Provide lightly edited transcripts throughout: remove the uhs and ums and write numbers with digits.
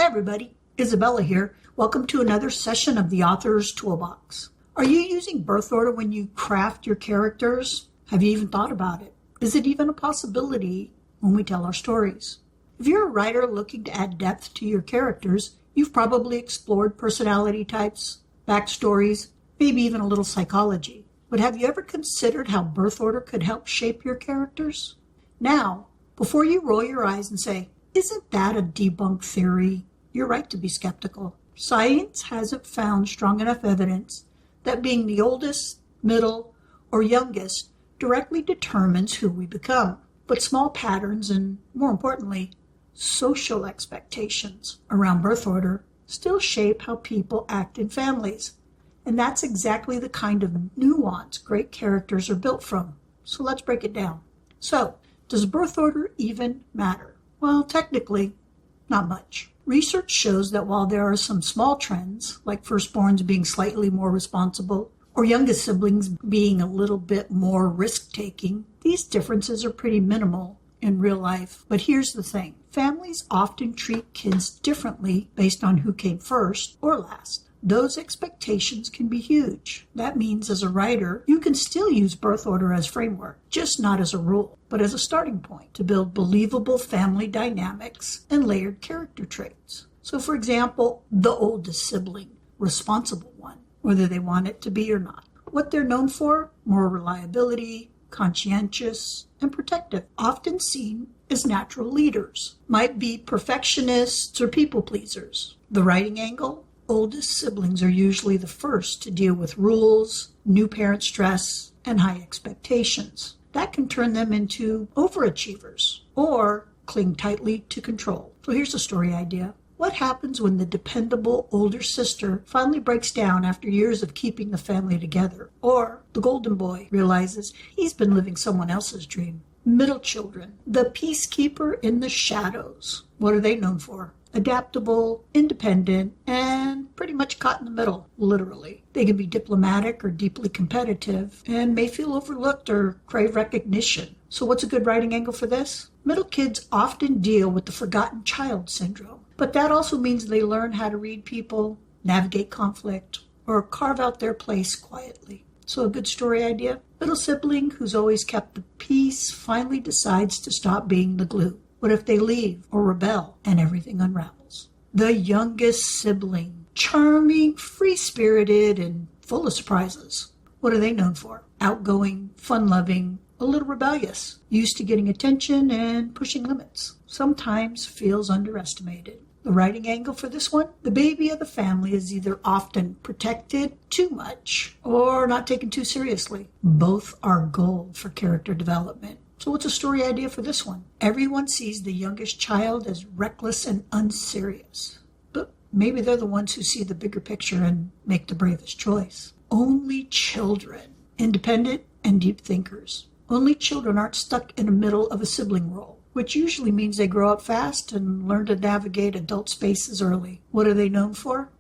everybody, Isabella here. Welcome to another session of the Author's Toolbox. Are you using birth order when you craft your characters? Have you even thought about it? Is it even a possibility when we tell our stories? If you're a writer looking to add depth to your characters, you've probably explored personality types, backstories, maybe even a little psychology. But have you ever considered how birth order could help shape your characters? Now, before you roll your eyes and say, "Isn't that a debunked theory?" You're right to be skeptical. Science hasn't found strong enough evidence that being the oldest, middle, or youngest directly determines who we become. But small patterns and, more importantly, social expectations around birth order still shape how people act in families. And that's exactly the kind of nuance great characters are built from. So let's break it down. So, does birth order even matter? Well, technically, not much. Research shows that while there are some small trends, like firstborns being slightly more responsible, or youngest siblings being a little bit more risk-taking, these differences are pretty minimal in real life. But here's the thing. Families often treat kids differently based on who came first or last. Those expectations can be huge. That means as a writer, you can still use birth order as framework, just not as a rule, but as a starting point to build believable family dynamics and layered character traits. So for example, the oldest sibling, responsible one, whether they want it to be or not. What they're known for? More reliability, conscientious, and protective, often seen as natural leaders. Might be perfectionists or people pleasers. The writing angle? Oldest siblings are usually the first to deal with rules, new parent stress, and high expectations. That can turn them into overachievers or cling tightly to control. So here's a story idea. What happens when the dependable older sister finally breaks down after years of keeping the family together? Or the golden boy realizes he's been living someone else's dream. Middle children, the peacekeeper in the shadows. What are they known for? Adaptable, independent, and pretty much caught in the middle, literally. They can be diplomatic or deeply competitive and may feel overlooked or crave recognition. So what's a good writing angle for this? Middle kids often deal with the forgotten child syndrome, but that also means they learn how to read people, navigate conflict, or carve out their place quietly. So a good story idea? Middle sibling who's always kept the peace finally decides to stop being the glue. What if they leave or rebel and everything unravels? The youngest sibling, charming, free-spirited, and full of surprises. What are they known for? Outgoing, fun-loving, a little rebellious, used to getting attention and pushing limits. Sometimes feels underestimated. The writing angle for this one? The baby of the family is either often protected too much or not taken too seriously. Both are gold for character development. So what's a story idea for this one? Everyone sees the youngest child as reckless and unserious. But maybe they're the ones who see the bigger picture and make the bravest choice. Only children, independent and deep thinkers. Only children aren't stuck in the middle of a sibling role, which usually means they grow up fast and learn to navigate adult spaces early. What are they known for?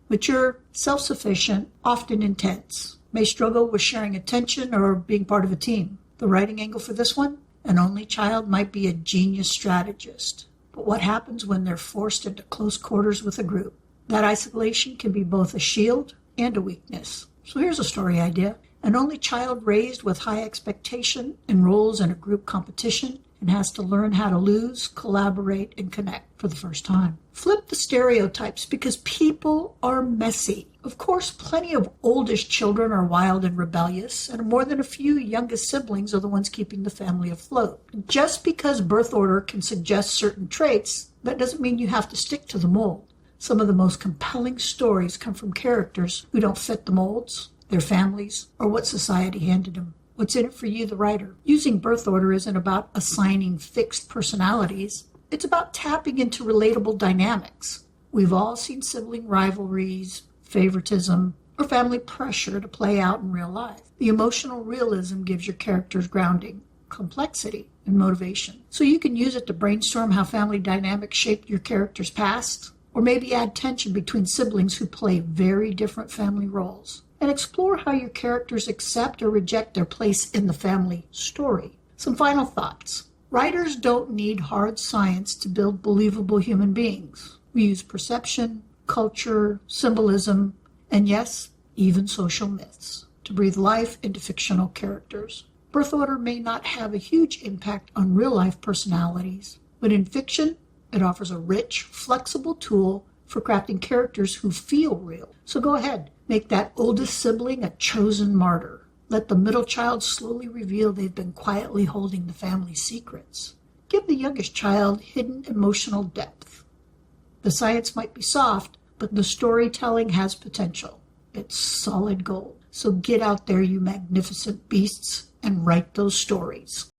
Mature, self-sufficient, often intense. May struggle with sharing attention or being part of a team. The writing angle for this one? An only child might be a genius strategist. But what happens when they're forced into close quarters with a group? That isolation can be both a shield and a weakness. So here's a story idea. An only child raised with high expectation enrolls in a group competition and has to learn how to lose, collaborate, and connect for the first time. Flip the stereotypes because people are messy. Of course, plenty of oldest children are wild and rebellious, and more than a few youngest siblings are the ones keeping the family afloat. Just because birth order can suggest certain traits, that doesn't mean you have to stick to the mold. Some of the most compelling stories come from characters who don't fit the molds, their families, or what society handed them. What's in it for you, the writer? Using birth order isn't about assigning fixed personalities. It's about tapping into relatable dynamics. We've all seen sibling rivalries, favoritism, or family pressure to play out in real life. The emotional realism gives your characters grounding, complexity, and motivation. So you can use it to brainstorm how family dynamics shaped your character's past, or maybe add tension between siblings who play very different family roles. And explore how your characters accept or reject their place in the family story. Some final thoughts. Writers don't need hard science to build believable human beings. We use perception, culture, symbolism, and yes, even social myths to breathe life into fictional characters. Birth order may not have a huge impact on real-life personalities, but in fiction, it offers a rich, flexible tool for crafting characters who feel real. So go ahead, make that oldest sibling a chosen martyr. Let the middle child slowly reveal they've been quietly holding the family's secrets. Give the youngest child hidden emotional depth. The science might be soft, but the storytelling has potential. It's solid gold. So get out there, you magnificent beasts, and write those stories.